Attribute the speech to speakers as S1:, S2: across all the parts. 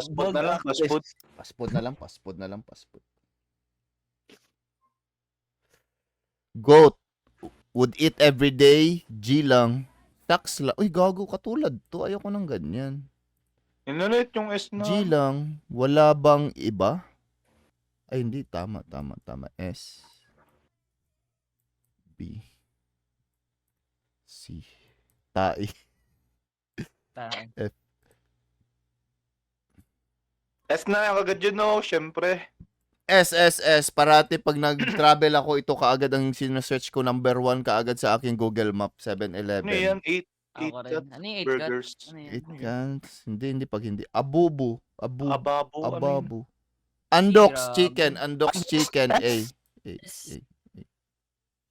S1: Fast food na lang, fast food.
S2: Passport na lang, passport na lang, passport. Goat. Would eat every day. G lang. Tax lang. Uy, gago katulad to. Ayoko ng ganyan.
S1: Inulit yung S na.
S2: G lang. Wala bang iba? Ay, hindi. Tama. S. B. C. Tai. F.
S1: S na yung agad yun, no? Siyempre.
S2: S. Parati pag nag-travel ako, ito kaagad ang sinesearch ko. Number 1 kaagad sa aking Google Map. 7-Eleven.
S1: Ano yan? 8
S3: Ako rin.
S1: cut
S3: Ano yung 8 cut?
S1: burgers.
S3: Ano yan?
S2: 8 cans. Hindi pag hindi. Abubu.
S1: Ababo. Ano yun?
S2: Ababu. Andox
S3: Grabe.
S2: chicken. Andox chicken. A.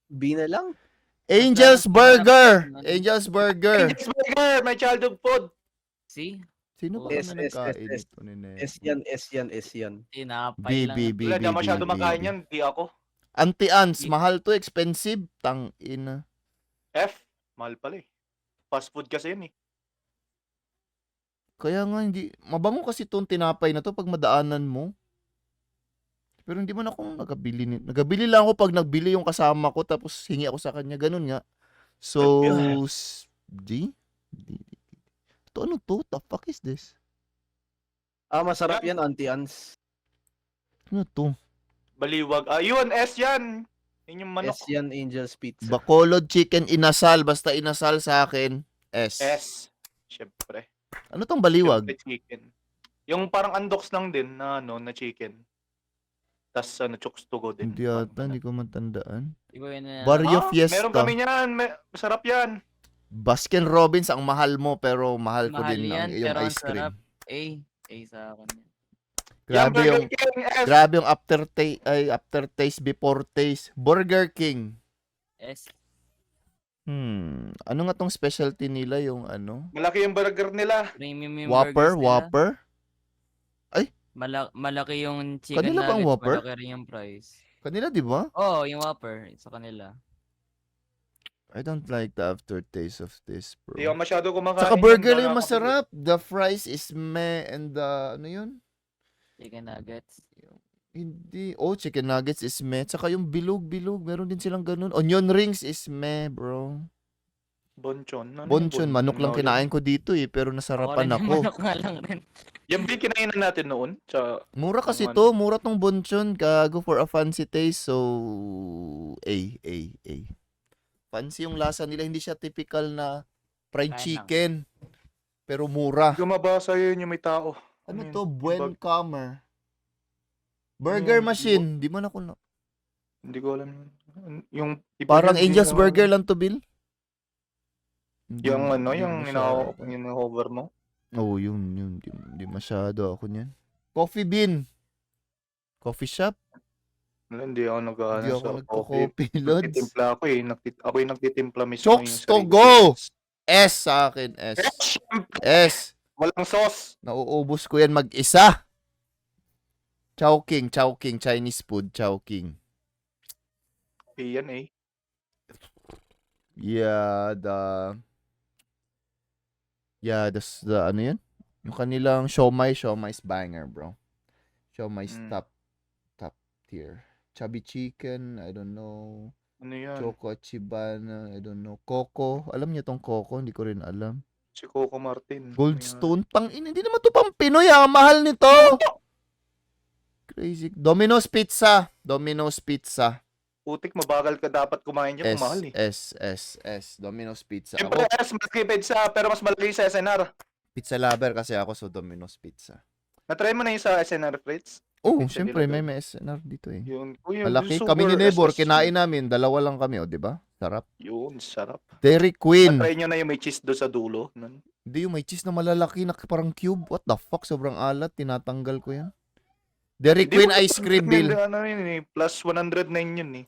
S4: B na lang.
S2: Angel's Burger. Angel's Burger.
S1: Angel's Burger! My childhood food!
S3: See?
S2: Sino ba
S4: S,
S2: kami
S4: S,
S2: nagkain
S4: S,
S2: ito ni Nemo?
S4: S yan.
S3: Tinapay lang.
S2: B.
S1: Wala, di ako masyado makain yan. Di ako.
S2: Anti-ants. Mahal to. Expensive. Tang ina.
S1: F. Mahal pala eh. Fast food kasi yun eh.
S2: Kaya nga hindi. Mabango kasi itong tinapay na to pag madaanan mo. Pero hindi man ako nagabili. Nagabili lang ako pag nagbili yung kasama ko tapos hingi ako sa kanya. Ganun nga. So, D? Ito ano to? The fuck is this?
S4: Masarap yan, anti-ans.
S2: Ano to?
S1: Baliwag. Yun, S yan. Yun yung manok.
S4: S yan, Angel's Pizza.
S2: Bacolod chicken inasal. Basta inasal sa akin. S.
S1: S. Siyempre.
S2: Ano tong baliwag?
S1: Siyempre chicken. Yung parang andox lang din na ano, na chicken. Tas chokes to go din.
S2: Hindi ata. Hindi ko matandaan.
S3: Ikaw yun na.
S2: Barrio Fiesta.
S1: Meron kami niyan. Masarap yan.
S2: Baskin Robbins ang mahal mo pero mahal ko
S3: Mahal
S2: din
S3: yan,
S2: ang iyong
S3: pero ang
S2: ice cream.
S3: sarap. A sa akin.
S2: Grabe
S1: Burger
S2: yung
S1: King, S.
S2: grabe yung aftertaste before taste. Burger King.
S3: S.
S2: Ano nga tong specialty nila yung ano?
S1: Malaki yung burger nila.
S3: Premium yung
S2: Whopper,
S3: burgers nila.
S2: Whopper.
S3: Malaki yung chicken
S2: Kanila bang
S3: nuggets,
S2: Whopper?
S3: malaki rin yung price.
S2: Kanila, di ba?
S3: Oo, yung Whopper sa kanila.
S2: I don't like the aftertaste of this, bro.
S1: Hindi ako masyado kumakain.
S2: Saka
S1: yan.
S2: burger
S1: Wala
S2: yung
S1: akong
S2: masarap. The fries is meh and the, ano yun?
S3: Chicken nuggets.
S2: Hindi. Oh, chicken nuggets is meh. Saka yung bilog. Meron din silang ganun. Onion rings is meh, bro.
S1: Bonchon. Ano yung
S2: Bonchon, manok lang
S1: Ano
S2: kinain ko dito eh. Pero nasarapan
S3: rin,
S2: ako.
S3: manok nga lang rin.
S1: Yan ba yung kinainan natin noon?
S2: Mura kasi
S1: Ano?
S2: to. Mura tong bonchon. Gago for a fancy taste. So, A. Fancy yung lasa nila. Hindi siya typical na fried
S3: Kaya lang.
S2: chicken. Pero mura.
S1: Hindi ko mabasa yun yung may tao.
S2: Ano
S1: yun?
S2: to?
S1: Yung
S2: Buen Comer. Burger
S1: Yung-
S2: machine. Di man ako na.
S1: Hindi ko alam. Yung iba
S2: Parang
S1: yun,
S2: Angel's
S1: yung-
S2: Burger lang to, Bill.
S1: Yung ano,
S2: Hindi
S1: yung
S2: masyado.
S1: hover mo.
S2: Oo, yun. Hindi masyado ako niyan. Coffee bean. Coffee shop.
S1: Wala, hindi ako nag-ano
S2: Hindi ako
S1: sa
S2: nagko-coffee, Lods.
S1: Nagtitimpla ako eh. Ako yung nagtitimpla mismo.
S2: Chokes
S1: yung
S2: to
S1: sarili
S2: go!
S1: ko.
S2: S sa akin. S. S.
S1: Walang sauce.
S2: Nauubos ko yan mag-isa. Chowking. Chinese food. Chowking.
S1: Yan eh.
S2: Yeah, the ano yun? Yung kanilang Siomai's banger, bro. Siomai's top tier. Chubby chicken, I don't know.
S1: Ano yan?
S2: Choco Chibana, I don't know. Coco, alam niyo tong Coco, hindi ko rin alam.
S1: Si Coco Martin.
S2: Goldstone, hindi naman to pang Pinoy, mahal nito. Crazy. Domino's Pizza.
S1: Putik, mabagal ka dapat kumain dyan. Mahal eh.
S2: S. Domino's Pizza.
S1: Siyempre,
S2: Ako,
S1: S, malaki pizza, pero mas malaki sa SNR.
S2: pizza lover kasi ako, so Domino's Pizza.
S1: Na-try mo na yung sa SNR, Fritz?
S2: Oh,
S1: Pizza
S2: syempre,
S1: nila
S2: may SNR dito eh.
S1: Yun. Uy,
S2: Malaki.
S1: super
S2: Kami ni Nebor,
S1: SS.
S2: kinain namin. Dalawa lang kami, di ba? Sarap.
S1: Yun, sarap.
S2: Dairy Queen.
S1: Na-try nyo na yung may cheese doon sa dulo. Nun.
S2: Hindi yung may cheese na malalaki na parang cube. What the fuck? Sobrang alat. Tinatanggal ko yan. Dairy
S1: Hindi
S2: Queen
S1: mo-
S2: ice cream, Bill.
S1: Ano yun eh, plus 109 yun eh.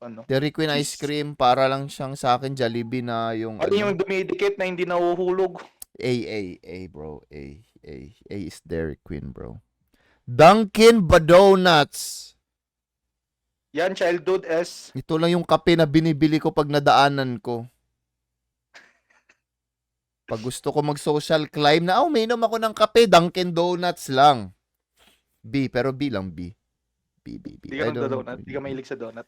S1: Ano?
S2: Dairy Queen ice cream. Para lang siyang sa akin Jollibee na yung...
S1: Ano yung dumidikit na hindi nahuhulog?
S2: A, bro. A is Dairy Queen, bro. Dunkin' Donuts.
S1: Yan, childhood S.
S2: Ito lang yung kape na binibili ko pag nadaanan ko. Pag gusto ko mag-social climb na, uminom ako ng kape, Dunkin Donuts lang. B, pero B lang, B. B.
S1: Hindi ka nagdo-donut. Hindi ka mahilig sa donut.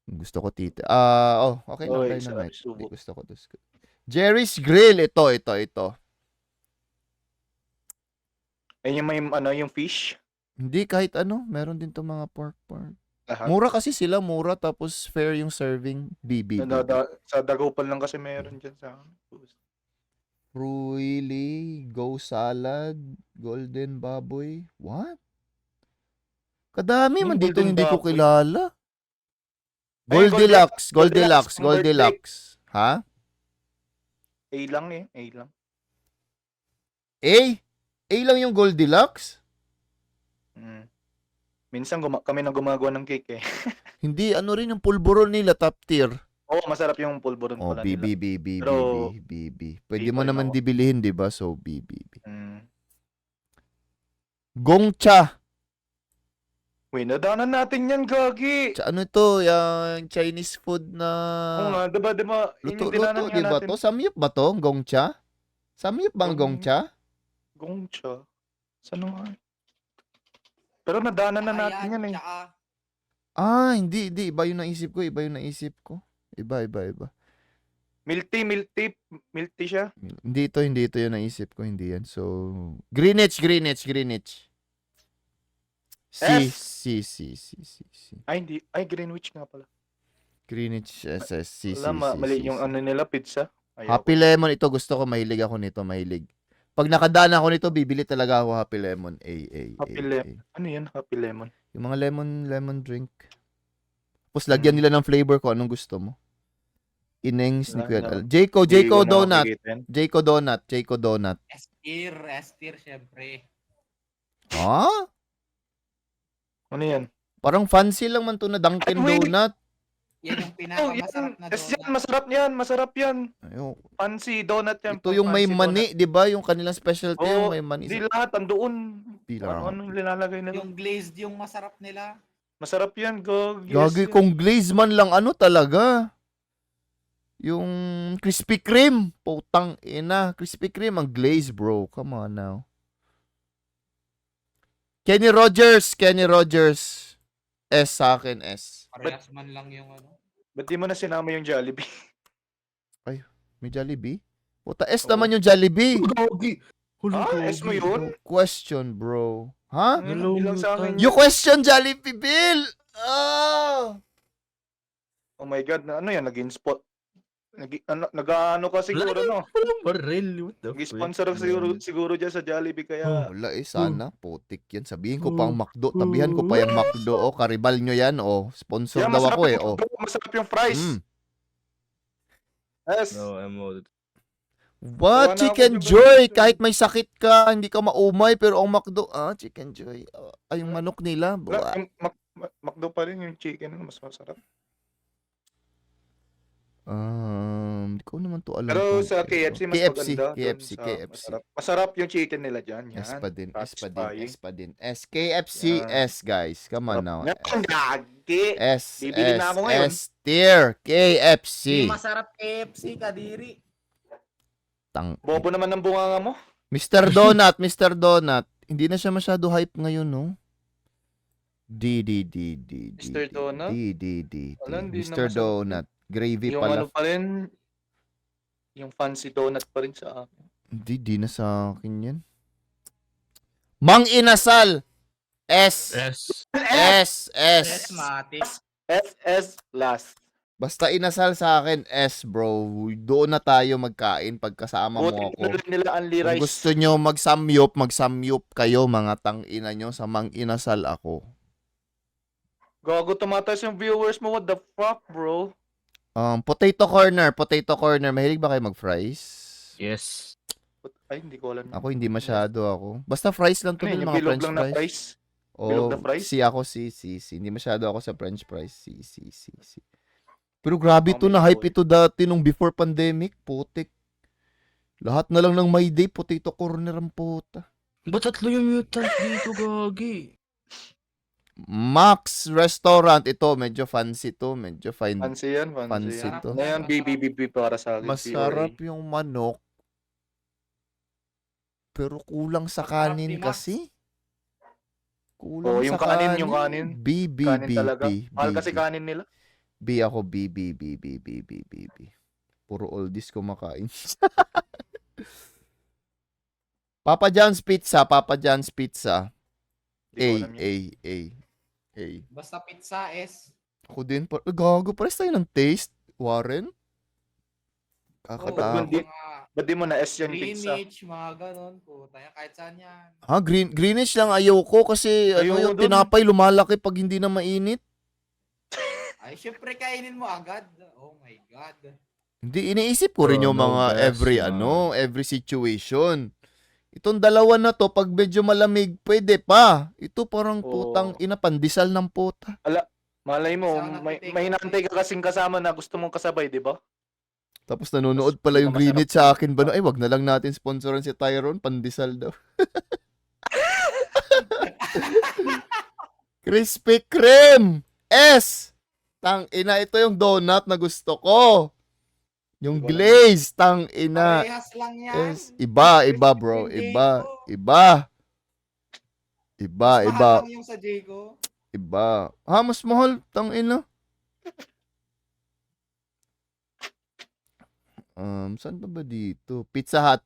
S2: Gusto ko tita. Okay lang.
S1: Oy,
S2: Dynamite.
S1: sarap,
S2: Hindi
S1: subok.
S2: gusto ko. Jerry's Grill. Ito.
S1: Ayun yung may, ano, yung fish.
S2: Hindi, kahit ano. Meron din to mga pork.
S1: Lahat.
S2: Mura kasi sila, tapos fair yung serving. B.
S1: Sa Dagupan lang kasi meron dyan sa...
S2: Fruili, Go Salad, Golden Baboy. What? Kadami man
S1: Yung
S2: dito
S1: Golden
S2: hindi ko
S1: Baboy.
S2: kilala.
S1: Ay,
S2: Goldilocks. Ha?
S1: A lang eh. A lang.
S2: A? A lang yung Goldilocks?
S1: Mm. Minsan kami na gumagawa ng cake eh.
S2: Hindi, ano rin yung pulburon nila, top tier.
S1: Oo, masarap yung pulburon
S2: Oh,
S1: pala
S2: B.
S1: nila. Pero,
S2: Pwede
S1: B
S2: mo
S1: pa rin
S2: naman
S1: ako.
S2: dibilihin, di ba? So, B.
S1: Mm.
S2: Gongcha.
S1: Uy, nadanan natin yan, Gagi.
S2: Ano ito? Yung Chinese food na...
S1: Oo nga, diba? Yun yung
S2: Luto,
S1: dinanan nga
S2: di ba
S1: natin.
S2: to? Samyup ba to? Gongcha? Samyup bang Gongcha?
S1: Gongcha. Saan nga? Pero nadanan na natin yan eh.
S2: Hindi. Iba yung naisip ko. Iba.
S1: Milk tea siya.
S2: Hindi ito yung naisip ko. Hindi yan. So, Greenwich. C.
S1: Ay, hindi. Ay, Greenwich nga pala.
S2: Greenwich, C.
S1: Wala, mali yung ano nila, pizza. Ayoko.
S2: Happy Lemon, ito gusto ko. Mahilig ako nito. Pag nakadaan ako nito, bibili talaga ako Happy Lemon.
S1: Happy Lemon. Ano yan, Happy Lemon?
S2: Yung mga lemon drink. Tapos lagyan nila ng flavor ko. Anong gusto mo? Inengs ni Kuya.
S1: Wala.
S2: Jayco
S1: Hindi ko
S2: Donut.
S1: nakikita yan.
S2: Jayco Donut.
S5: S-tier, syempre.
S2: Ha?
S1: Ano yan?
S2: Parang fancy lang man to na Dunkin'
S1: Ay, wait.
S2: Donut.
S5: Yan yung
S1: Oh,
S5: pinakamasarap na
S1: yes, yan,
S5: donut.
S1: masarap yan.
S2: Ayun.
S1: Fancy donut yan.
S2: Ito yung may
S1: fancy
S2: mani, di ba? Yung kanilang specialty, yung
S1: Oo,
S2: may mani.
S1: Di lahat, andoon.
S2: Bilang.
S1: Ano nilalagay nila?
S5: Yung glazed yung masarap nila.
S1: Masarap yan, go.
S2: Gagi kung glaze man lang, ano talaga? Yung Krispy Kreme. Putang ina. Krispy Kreme ang glaze, bro. Come on now. Kenny Rogers. S sa akin, S.
S5: Parehas man lang yung ano.
S1: Ba't di mo na sinama yung Jollibee?
S2: May Jollibee? Puta, S
S1: Oo.
S2: naman yung Jollibee.
S1: S mo yun?
S2: Question, bro. Ha?
S1: Bilang sa akin.
S2: You question Jollibee, Bill! Oh!
S1: Oh my God, ano yan? Naging spot. Nag-ano ka siguro, no?
S4: Barrel, what the
S1: Nag-sponsor ka siguro dyan sa Jollibee, kaya...
S2: Wala sana. Putik yan. Sabihin ko pa ang McDo. Tabihan ko pa yung McDo. O, karibal nyo yan. O, sponsor
S1: Yeah,
S2: daw
S1: masarap
S2: ako eh.
S1: yung
S2: O.
S1: hotdog, masarap yung fries.
S2: Mm.
S1: Yes.
S4: No, I'm old.
S2: What?
S1: Gawa na
S2: Chicken
S1: ako
S2: Joy.
S1: dyan.
S2: Kahit may sakit ka, hindi ka maumay, pero ang McDo, Chicken Joy. Ay, yung manok nila.
S1: Wala,
S2: Blah.
S1: yung McDo pa rin yung chicken, mas masarap.
S2: Hindi ko naman to alam.
S1: Pero
S2: kung
S1: sa
S2: ano.
S1: KFC, mas
S2: KFC,
S1: maganda. dun
S2: KFC,
S1: sa
S2: KFC.
S1: Masarap. Masarap yung chicken nila dyan. Yan.
S2: S pa din, S pa din,
S1: Satisfying.
S2: S pa din. S, KFC,
S1: Yan.
S2: S, guys. Come on now.
S1: Yan, gagi.
S2: S,
S1: Bibili na ako ngayon.
S2: S tier, KFC.
S5: Masarap KFC, Kadiri.
S2: Tang.
S1: Bobo naman ng bunganga mo.
S2: Mr. Donut. Hindi na siya masyado hype ngayon, no? D.
S1: Mr. Donut?
S2: D.
S1: Wala, hindi
S2: Mr.
S1: naman
S2: Donut. Gravy
S1: Yung
S2: pala.
S1: ano pa rin, yung fancy donut pa rin sa akin.
S2: Di na sa akin yan. Mang Inasal. S.
S5: Matic.
S1: SS last.
S2: Basta inasal sa akin, S, bro. Doon na tayo magkain pagkasama mo
S1: Buti
S2: ako.
S1: nila only
S2: Kung
S1: rice.
S2: gusto nyo magsamyup kayo, mga tangina nyo, sa Mang Inasal ako.
S1: Gago, tumataas yung viewers mo. What the fuck, bro?
S2: Potato corner. Mahilig ba kayo mag-fries?
S4: Yes.
S1: Ay, hindi ko alam.
S2: Ako hindi masyado ako. Basta fries lang to
S1: Ano yun,
S2: din,
S1: yung
S2: mga
S1: bilog
S2: french
S1: lang na
S2: fries.
S1: fries?
S2: Oh,
S1: bilog na fries?
S2: C. Hindi masyado ako sa french fries. C. Pero grabe to,
S1: Mami
S2: na hype
S1: boy.
S2: ito dati nung before pandemic. Putik. Lahat na lang ng May Day, potato corner ang puta.
S4: Ba't tatlo yung mutant dito, Gagi?
S2: Max Restaurant. Ito, medyo fancy to. Medyo fine.
S1: Fancy yan,
S2: Fancy
S1: fancy yan.
S2: to.
S1: Ano yan, BBBB para sa akin.
S2: Masarap yung manok. Pero kulang sa
S5: Masarap
S2: kanin
S5: ni Max.
S2: kasi. Kulang
S1: Oh, yung
S2: sa
S1: kanin, yung kanin.
S2: B, B,
S1: Kanin
S2: B,
S1: talaga.
S2: B,
S1: Mahal
S2: B,
S1: kasi
S2: B.
S1: kanin nila.
S2: B ako, B, B, B, B, B, B, B, B. Puro oldies kumakain. Papa John's Pizza, Papa John's Pizza.
S1: Hindi ko
S2: A,
S1: alam
S2: A,
S1: yun.
S2: A.
S5: Basta pizza S.
S2: Ako din. Gago, pares tayo ng taste, Warren.
S1: Ba't
S2: Kakatakot.
S1: di- Ba't di mo na S yung pizza?
S5: Greenwich, mga ganon. Puta yan, kahit saan yan.
S2: Ha, Greenish lang ayaw ko kasi
S1: Ayoko
S2: yung
S1: dun.
S2: tinapay lumalaki pag hindi na mainit.
S5: Ay, syempre kainin mo agad. Oh my God.
S2: Hindi, iniisip ko rin yung
S4: no
S2: mga
S4: best,
S2: every situation. Itong dalawa na to, pag medyo malamig, pwede pa. Ito parang
S1: Oo.
S2: putang ina, pandesal ng puta.
S1: Malay mo,
S5: Sana
S1: may
S5: take
S1: hinahantay ka kasing kasama na gusto mong kasabay, di ba?
S2: Tapos nanonood pala yung
S1: Masarap.
S2: Greenwich sa akin ba? Ay, wag na lang natin sponsoran si Tyrone, pandesal daw. Krispy Kreme! S! Tang ina, ito yung donut na gusto ko. Yung
S1: Hindi ko alam.
S2: glaze, tang ina.
S5: Parehas lang yan.
S2: S. Iba bro. Iba.
S5: Mas mahal lang yung sa Jayco.
S2: Iba. Ha, mas mahal, tang ina. Saan ba dito? Pizza Hut.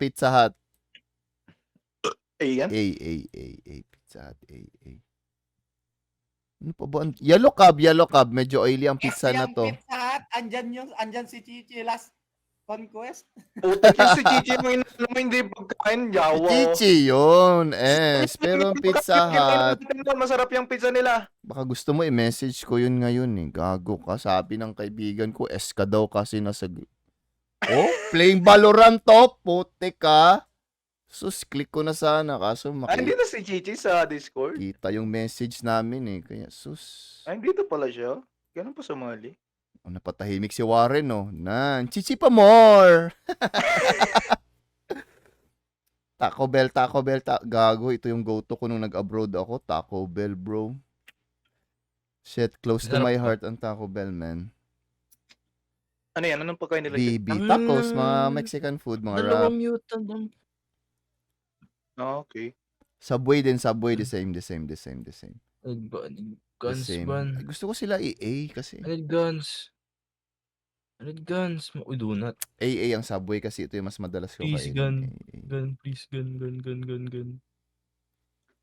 S1: Eh, yan.
S2: A. Pizza Hut, A. Ano pa ba? Yellow Cab. Medyo oily ang pizza na to.
S5: Pizza Hut, andyan si Chichi last conquest.
S1: Putik yung si Chichi mo, mo hindi pagkain, yawa.
S2: Chichi yun. S. Pero ang Pizza Hut,
S1: Masarap yung pizza nila.
S2: baka gusto mo i-message ko yun ngayon eh. Gago ka. Sabi ng kaibigan ko, S ka daw kasi nasa... Oh, playing Valorant to. Putik ka. Sus, click ko na sana. Kaso
S1: Ay, hindi na si Chichi sa Discord.
S2: makita yung message namin eh. Kaya sus.
S1: Ay, dito pala siya. Ganun pa sumali.
S2: Oh, napatahimik si Warren oh. Chichi pa more. Taco Bell. Gago, ito yung go-to ko nung nag-abroad ako. Taco Bell, bro. Shit, close to
S4: Sarap
S2: my
S4: to.
S2: heart ang Taco Bell, man.
S1: Ano yan? Anong pagkain nila dyan?
S2: BB tacos, mga Mexican food, mga wrap.
S4: Dalawang mutant.
S1: Ah, okay.
S2: Subway, the same. The
S4: Guns
S2: same.
S4: ban.
S2: Ay, gusto ko sila AA kasi.
S4: Guns. Uy, donut.
S2: AA ang Subway kasi ito yung mas madalas ko
S4: Please,
S2: kainin.
S4: gun.
S2: AA.
S4: Gun, please, gun.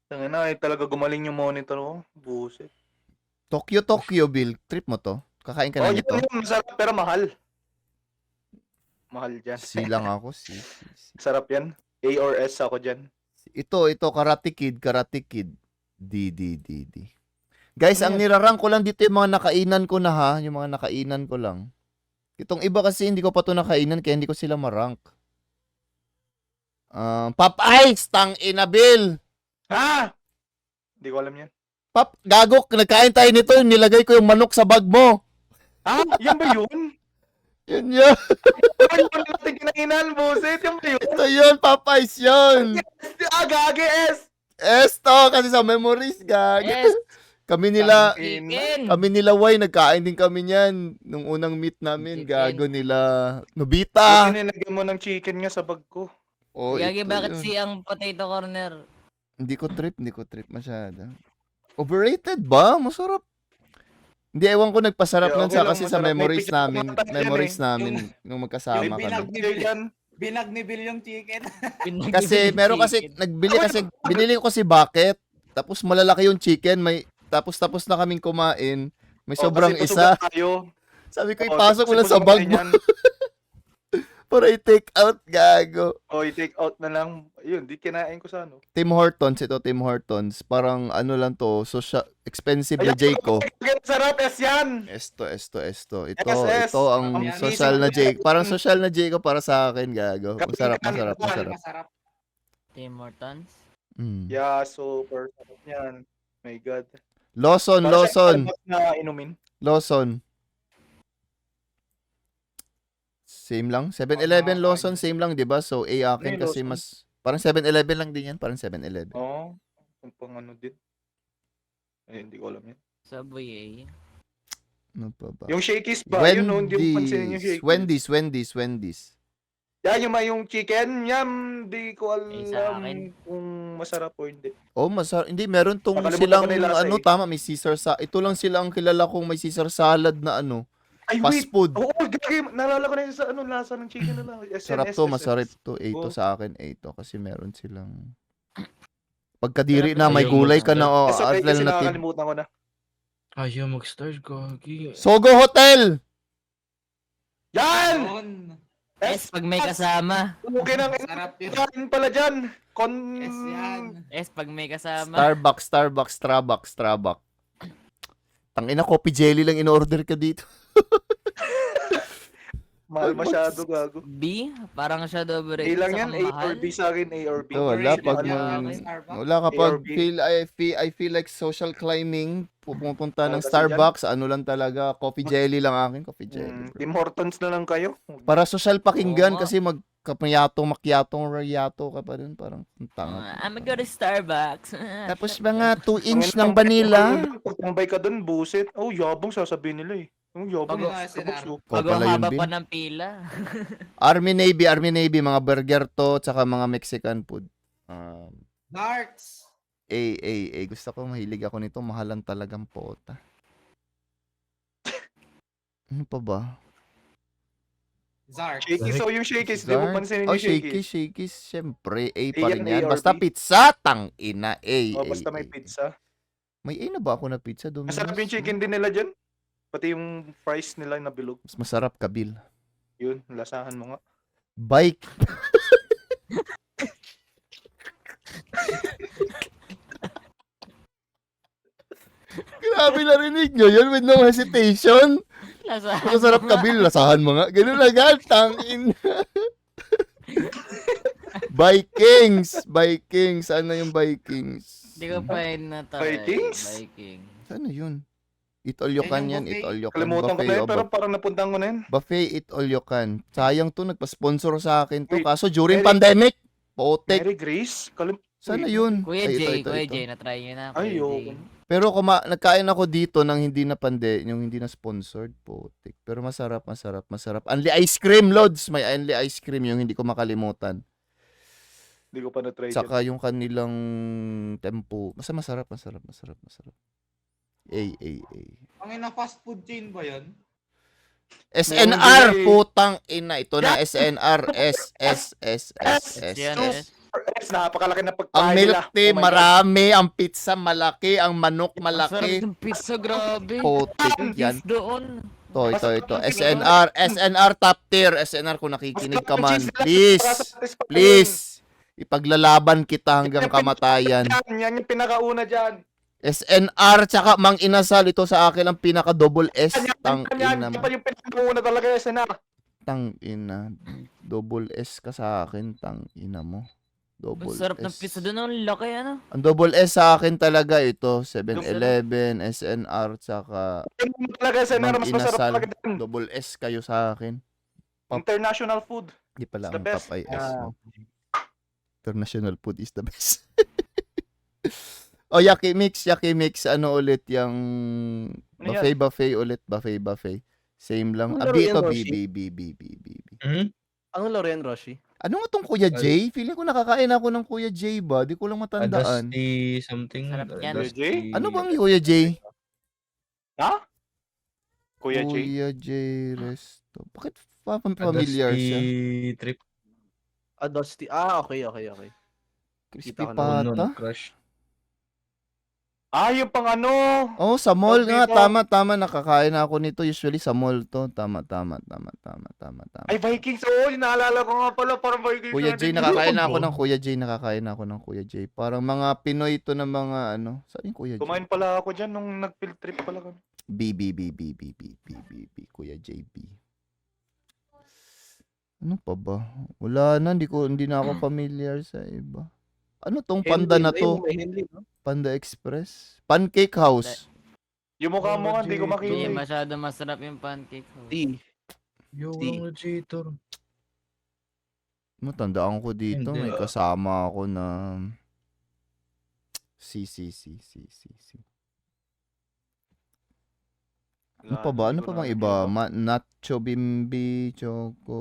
S1: Tangina, ay talaga gumaling yung monitor ko. Buset.
S2: Tokyo, Bill. Trip mo to? Kakain ka
S1: Oh,
S2: na
S1: yun
S2: nito?
S1: yun. Masarap pero mahal. Mahal dyan.
S2: C lang ako, C.
S1: Sarap yan. A or S ako dyan.
S2: Ito, Karate Kid. D. Guys, ang nirarank ko lang dito yung mga nakainan ko na ha. Yung mga nakainan ko lang. Itong iba kasi hindi ko pa to nakainan kaya hindi ko sila marank. Popeyes! Tang ina, Bill!
S1: Ha? Hindi ko alam yan.
S2: Gago, nagkain tayo nito. Nilagay ko yung manok sa bag mo.
S1: Ah, yan ba yun?
S2: Yun.
S1: Ano yung natin kinainan, buset? Yan ba yun?
S2: Ito yun, Popeyes yun.
S1: Ah, gagi S!
S2: Esto, kasi sa memories, gag.
S3: Yes!
S2: Kami nila,
S3: Chicken!
S2: Y, nagkain din kami niyan. Nung unang meet namin,
S3: Chicken.
S2: gago nila.
S1: Buti
S2: Nobita.
S1: nilagyan mo ng chicken nga sa bag ko.
S2: Oh,
S3: Gagi,
S2: ito
S3: bakit
S2: yun.
S3: si ang potato corner?
S2: Hindi ko trip masyado. Overrated ba? Masarap. Hindi, ewan ko nagpasarap
S1: Yeah,
S2: nun
S1: okay
S2: sa
S1: lang,
S2: kasi sa
S1: masarap. May
S2: memories
S1: picture
S2: namin.
S1: kumanta yan
S2: Memories
S1: eh.
S2: namin nung magkasama
S5: yung
S2: kami.
S1: Pinag dyan.
S5: Binag ni Bill yung chicken.
S2: Kasi meron kasi binili ko kasi bucket. Tapos malalaki yung chicken, tapos na kaming kumain. May
S1: Oh,
S2: sobrang
S1: kasi
S2: isa.
S1: busog tayo.
S2: Sabi ko
S1: Oh,
S2: ipasok mo
S1: kasi
S2: lang sa
S1: busog
S2: bag
S1: tayo
S2: mo
S1: niyan.
S2: para i-take out, gago.
S1: Oh, i-take out na lang. Yun, di kinain ko sa ano.
S2: Tim Hortons. Parang ano lang to, expensive na
S1: Ayan,
S2: Jayco.
S1: Sarap, S yan!
S2: Esto. Ito
S1: SS.
S2: ang
S5: Ayan,
S2: social na
S5: isang-
S2: Jayco. Parang social na Jayco para sa akin, gago. Masarap.
S5: Masarap.
S3: Tim Hortons?
S2: Mm.
S1: Yeah, super sarap yan. My God.
S2: Lawson.
S1: Para sa Starbucks na inumin.
S2: Lawson. Same lang. 7-Eleven, Lawson, same lang, di ba? So, A akin
S1: Ano yung
S2: kasi
S1: Lawson?
S2: mas... Parang 7-Eleven lang din yan. Parang 7-Eleven.
S1: Oo. Yung pang ano din. Eh, hindi ko alam yan.
S3: Subway eh.
S2: Ano pa ba?
S1: Yung Shakey's ba? Yun, no, hindi ko pansinin yung Shakey's.
S2: Wendy's.
S1: Yan yung chicken, yam, di ko
S3: Eh, sa
S1: alam
S3: akin.
S1: kung masarap o hindi.
S2: Oh, hindi, meron tong
S1: Nakalimutan
S2: silang,
S1: ko na yung lasa
S2: ano,
S1: eh.
S2: tama, may Caesar ito lang silang kilala kong may Caesar salad na ano,
S1: Ay,
S2: fast
S1: wait!
S2: food.
S1: Oo, gagi, naalala ko na yung sa ano, lasa ng chicken nila.
S2: Sarap to, masarap to.
S1: Oo.
S2: 8 sa akin, 8 to. Kasi meron silang... Pagkadiri
S3: Sarap
S2: na, may
S4: yung
S2: gulay ka na, oh,
S1: Kasi kasi
S2: alternative.
S1: nakakalimutan ko na.
S4: Ayaw mag-start, gagi.
S2: Sogo Hotel!
S1: Yan!
S5: Yun.
S3: S pag may kasama.
S1: Okay nang
S5: Sarap yun.
S1: yan pala dyan.
S5: Yes, yan.
S3: S pag may kasama.
S2: Starbucks. Tangina, coffee jelly lang in-order ka dito.
S1: Mahal masyado, gago.
S3: B, parang siya
S1: A
S3: overrated
S1: lang
S3: sa
S1: yan, A or
S3: kamahal.
S1: B sa akin, A or B.
S2: Ito, wala.
S5: Overrated
S2: Pag
S5: lang
S2: mag-
S5: ang Starbucks.
S2: Wala kapag
S1: A or B.
S2: I feel like social climbing, pupunta ng
S1: Kasi
S2: Starbucks, ano lang talaga, coffee jelly lang akin, coffee jelly. Bro.
S1: Tim Hortons na lang kayo.
S2: Para social pakinggan
S3: Oo nga.
S2: kasi makyatong rayato ka pa dun, parang ang tanga.
S3: I'm gonna go to Starbucks.
S2: Tapos mga 2 inch ng vanilla.
S1: Pag tambay ka dun, busit. Oh, yabang sasabihin nila eh. Oh, yabang.
S5: Pag-
S1: Starbucks, oh.
S2: Ikaw
S3: Pag
S2: pala yun,
S3: haba
S2: Bin.
S3: pa ng pila.
S2: Army Navy, mga burger to, tsaka mga Mexican food.
S5: Darts.
S2: Gusto ko, mahilig ako nito, mahalan talagang pota. Ano pa ba?
S5: Zarts.
S1: Shakies, oh yung shakies. Di mo
S2: Zart?
S1: pansinin
S2: Oh,
S1: yung shakies.
S2: shakies, syempre, A
S1: A
S2: pa rin
S1: yan,
S2: yan.
S1: A or
S2: Basta
S1: B?
S2: pizza, tang ina, A.
S1: Oh, basta may pizza.
S2: May A na ba ako na pizza? Domino's?
S1: Masarap yung chicken din nila dyan. Pati yung fries nila na bilog.
S2: Mas masarap, Kabil.
S1: Yun, lasahan mo nga.
S2: Bike. Grabe narinig nyo yun with no hesitation.
S3: Lasahan
S2: Masarap,
S3: mo nga.
S2: Kabil. Lasahan mo nga. Ganun agad. Tangin. Vikings. Saan na yung Vikings?
S3: Hindi ko pa yun natry.
S1: Vikings?
S3: Viking.
S2: Saan na yun? Eat all you
S5: Yan
S2: can
S5: yung
S2: yan.
S5: buffet.
S2: Eat all you can.
S1: Kalimutan ko
S2: Buffet,
S1: na yun,
S2: oh,
S1: pero parang napuntahan ko na yun.
S2: Buffet, eat all you can. Sayang to, nagpa-sponsor sa akin to.
S1: Wait,
S2: Kaso during
S1: Mary-
S2: pandemic, potek.
S1: Mary Grace?
S2: Sana
S1: Wait,
S2: yun.
S3: Kuya
S2: Ay,
S3: Jay,
S2: ito.
S3: Kuya Jay, natry nyo na.
S1: Ay,
S3: Kuya
S1: oo.
S3: Jay.
S2: Pero nagkain ako dito nang hindi na yung hindi na sponsored, potek. Pero masarap. Only ice cream, Lods. May only ice cream yung hindi ko makalimutan.
S1: Hindi ko pa na-try dyan.
S2: Saka yung kanilang tempo. Masarap. A.
S5: Ang ina fast food chain ba yan?
S2: SNR,
S1: Hindi.
S2: putang ina. Ito na, SNR. S.
S3: Yan,
S1: Sus. Yes, napakalaki na
S2: Ang
S1: pagkain
S2: milk
S1: nila.
S2: tea,
S1: Oh my God.
S2: marami. Ang pizza, malaki. Ang manok,
S3: Sarap
S2: malaki.
S3: ng pizza, grabe.
S2: Potik yan.
S3: Doon.
S2: Ito. SNR top tier. SNR kung nakikinig ka man. Please.
S1: Cheese nila.
S2: Please. Ipaglalaban kita hanggang kamatayan.
S1: Yan yung pinakauna dyan.
S2: SNR tsaka Mang Inasal. Ito sa akin ang pinaka double S. Tang
S1: Yan
S2: ina.
S1: pa yung pinakauna talaga yung SNR.
S2: Tang ina. Double S ka sa akin. Tang ina mo. Double
S3: Ang sarap ng
S2: S.
S3: pizza doon. Ang laki, ano?
S2: Ang double S sa akin talaga ito. 7-Eleven, SNR, tsaka
S1: Yung talaga SNR,
S2: Mang
S1: mas masarap
S2: Inasal.
S1: talaga din.
S2: Double S kayo sa akin.
S1: International food.
S2: Di pala
S1: It's the
S2: ang
S1: best.
S2: top ay S. No? International food is the best. Yaki Mix. Ano ulit yung
S1: Ano yan?
S2: buffet ulit. Buffet. Same lang.
S6: Ano laro
S2: Ito,
S6: yan,
S2: B.
S4: Hmm?
S6: Ang laro yan, Roshi?
S2: Ano nga tong Kuya J? Feeling ko nakakain ako ng Kuya J ba? Di ko lang matandaan.
S4: Dusty something.
S3: Sarap yan.
S4: Dusty-
S2: Ano bang Kuya J?
S1: Ha? Kuya J.
S2: Kuya J Resto. Bakit familiar
S4: Dusty
S2: siya?
S4: Trip.
S6: Dusty. Okay.
S2: Crispy
S6: Kita ko na
S4: Nun,
S2: pata?
S4: crush.
S1: Yung pang ano.
S2: Oh, sa mall
S1: Tawag
S2: nga.
S1: dito.
S2: Tama. Nakakain na ako nito. Usually sa mall to. Tama.
S1: Ay, Vikings. Oo, yung naalala ko nga pala. Parang Vikings.
S2: Kuya J,
S1: natin.
S2: nakakain na ako ng Kuya J. Parang mga Pinoy to na mga ano. Saan yung Kuya J?
S1: Kumain pala ako dyan nung nag-field trip pala kami.
S2: B. Kuya JB. Ano pa ba? Wala na. Hindi na ako familiar sa iba. Ano tong panda na to?
S6: May Henley, no?
S2: Panda Express? Pancake House.
S1: Yung mukha mo nga, hindi ko makita.
S3: Hindi
S1: eh.
S3: masyado masarap yung pancake.
S6: D.
S4: Yung
S6: Di.
S4: Cheetor.
S2: Matandaan ko dito.
S4: Hindi,
S2: May kasama ako na C. Ano pa ba? Ano pa bang iba? Nacho Bimbi, Choco.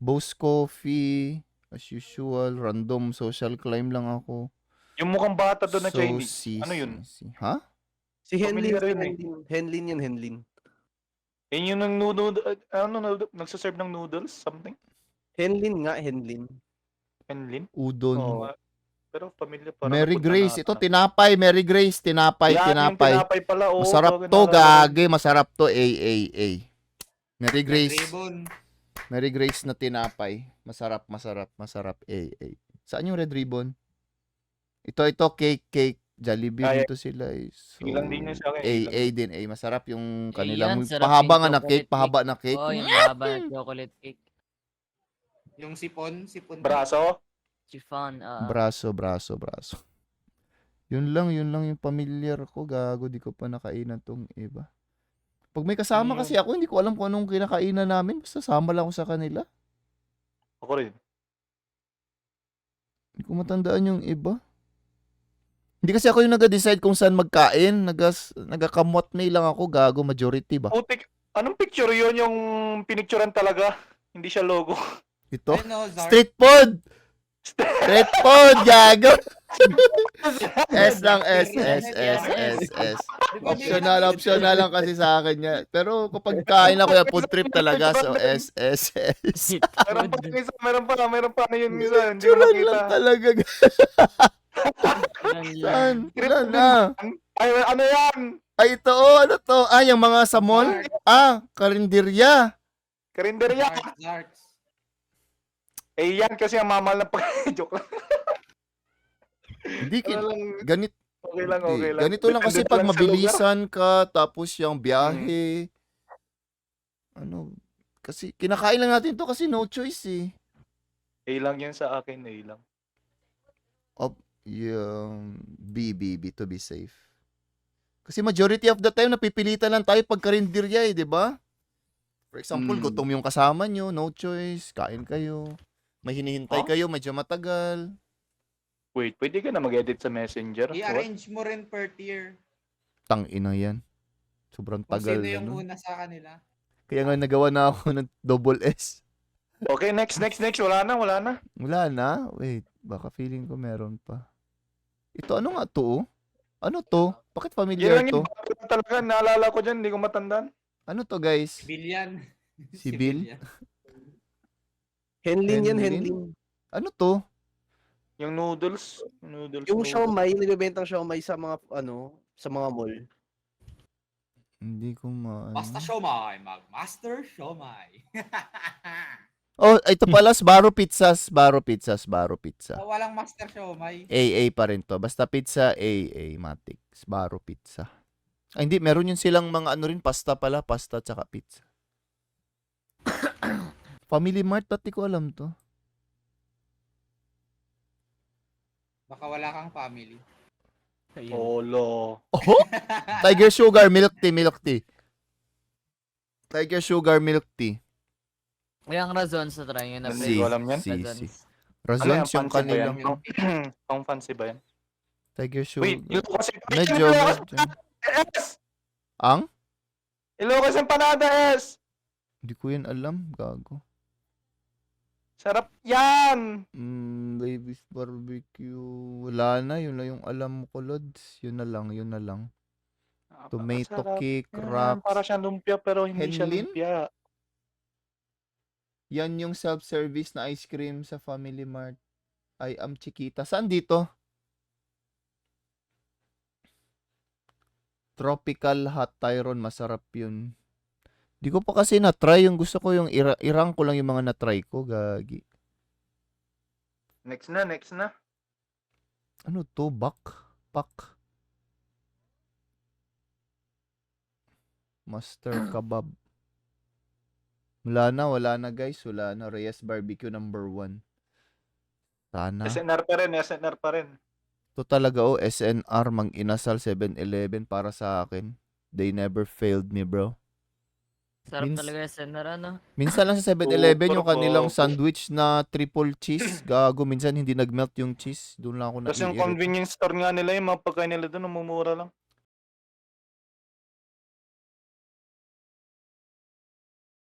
S2: Boss Coffee, as usual, random social climb lang ako.
S1: Yung mukhang bata doon na
S2: So,
S1: Chinese. Ano yun?
S2: Ha?
S6: Si Henlin,
S1: Familiar yun eh.
S6: Henlin yun, Henlin.
S1: Yun yung nagsaserve ng noodles, something?
S6: Henlin nga, Henlin.
S1: Penlin?
S2: Udon.
S6: Oo.
S1: Pero familiar parang
S2: Mary
S1: napunta
S2: Grace.
S1: na
S2: Ito,
S1: ata.
S2: tinapay. Mary Grace. Tinapay.
S1: Yan, yung
S2: Tinapay.
S1: tinapay pala. Oo,
S2: Masarap
S1: gagawin
S2: to,
S1: na lang.
S2: gagi. Masarap to. Mary Grace.
S5: Ribbon.
S2: Mary Grace na tinapay. Masarap, masarap, masarap. Saan yung red ribbon? Ito, cake. Jollibee
S1: Ay,
S2: dito sila. So,
S1: ilang din yun sa akin,
S2: din. Masarap yung
S3: Eh,
S2: kanilang
S3: yan, sarap
S2: pahaba
S3: yung
S2: nga na
S3: chocolate
S2: cake. Pahaba na cake.
S3: Oh, yung mahaba na chocolate cake.
S5: Yung sipon.
S1: Braso?
S3: Chiffon.
S2: Braso. Yun lang yung familiar ko. Gago, di ko pa nakainan tong iba. Pag may kasama kasi ako, hindi ko alam kung anong kinakainan namin. Basta sama lang ako sa kanila.
S1: Ako rin.
S2: Hindi ko matandaan yung iba. Hindi kasi ako yung nag-decide kung saan magkain. Nagakamot mail lang ako. Gago, majority ba?
S1: Putik, anong picture yun yung pinicturean talaga? Hindi siya logo.
S2: Ito?
S5: Ano, Zar?
S2: Street food! Street food, gago! S lang, S. Optional lang kasi sa akin niya. Pero kapag kain ako yung food trip talaga, so S.
S1: Meron pa na yun isa. Hindi ko
S2: Churan
S1: makita.
S2: lang talaga. Saan? Wala na.
S1: Ay, ano yan?
S2: Ay, ito, ano to? Ah, yung mga sa mall? Ah, karinderya.
S1: Karinderya.
S5: Zarts.
S1: Eh, yan kasi ang mamal na pag... Joke lang.
S2: Hindi,
S1: Ano lang, okay lang.
S2: ganito lang kasi
S1: Depende
S2: pag
S1: lang sa
S2: mabilisan ka, tapos yung biyahe. Ano, kasi kinakain lang natin to kasi no choice eh.
S1: A lang yan sa akin, A lang.
S2: Yung B to be safe. Kasi majority of the time napipilitan lang tayo pag karinderya eh, di ba? For example, gutom yung kasama nyo, no choice, kain kayo. May hinihintay kayo, medyo matagal.
S1: Wait, pwede ka na mag-edit sa Messenger? What?
S5: I-arrange mo rin per tier.
S2: Tangina yan. Sobrang
S5: Kung
S2: tagal
S5: sino
S2: na
S5: yung
S2: nun.
S5: una sa kanila.
S2: Kaya nga nagawa na ako ng double S.
S1: Okay, next. Wala na.
S2: Wala na? Wait, baka feeling ko meron pa. Ito, ano nga to? Ano to? Bakit
S1: Yan
S2: familiar
S1: lang
S2: to?
S1: yung background talaga. Naalala ko dyan, hindi ko matandaan.
S2: Ano to, guys?
S5: Bilyan.
S2: Si Bill?
S6: Henlin yan,
S2: Henlin?
S6: Henlin.
S2: Ano to?
S1: Yung noodles.
S6: Yung siomay, nagbebentang siomay sa mga, sa mga mall.
S2: Hindi ko
S5: Basta siomay. Mag-master siomay.
S2: Oh, ito pala, Sbarro Pizzas. Sbarro Pizza.
S5: Walang master siomay.
S2: AA pa rin to. Basta pizza, AA. Matic. Sbarro Pizza. Ay, hindi. Meron yun silang mga ano rin. Pasta pala. Pasta tsaka pizza. Family Mart. Dati ko alam to.
S5: Baka wala kang family.
S1: Olo.
S2: Oh? Tiger Sugar. Milk tea. Tiger Sugar Milk Tea.
S3: Yung razon sa try yun na
S1: Hindi ko alam yan.
S2: Si.
S3: Razons.
S2: Razons yung kanilang
S1: Pang fancy ba yan?
S2: Tiger Sugar.
S1: Wait, Ilocos
S2: Medyo.
S1: S!
S2: Ang?
S1: Ilocos Empanada S!
S2: Hindi ko yan alam. Gago.
S1: Sarap yan!
S2: Baby's barbecue. Wala na. Yun lang yung alam ko, Lods. Yun na lang. Tomato
S1: Sarap
S2: cake,
S1: yan.
S2: wraps.
S1: Para siyang lumpia pero hindi siya
S2: Henlin?
S1: lumpia.
S2: Yan yung self-service na ice cream sa Family Mart. I am Chiquita. Saan dito? Tropical Hot Tyron. Masarap yun. Di ko pa kasi na-try. Yung gusto ko yung irang ko lang yung mga na-try ko. Gagi.
S1: Next na.
S2: Ano to? Pak. Master Kebab. Wala na guys. Wala na. Reyes Barbecue number 1. Sana.
S1: SNR pa rin.
S2: Ito talaga SNR mang-inasal 7-Eleven para sa akin. They never failed me, bro.
S3: Sarap talaga yung senara, no?
S2: Minsan lang sa 7-Eleven yung
S1: Super
S2: kanilang
S1: po.
S2: sandwich na triple cheese. Gago, minsan hindi nag-melt yung cheese. Doon lang ako
S1: Tapos yung
S2: naiirita.
S1: convenience store nga nila, yung mga pagkain nila doon, mumura lang.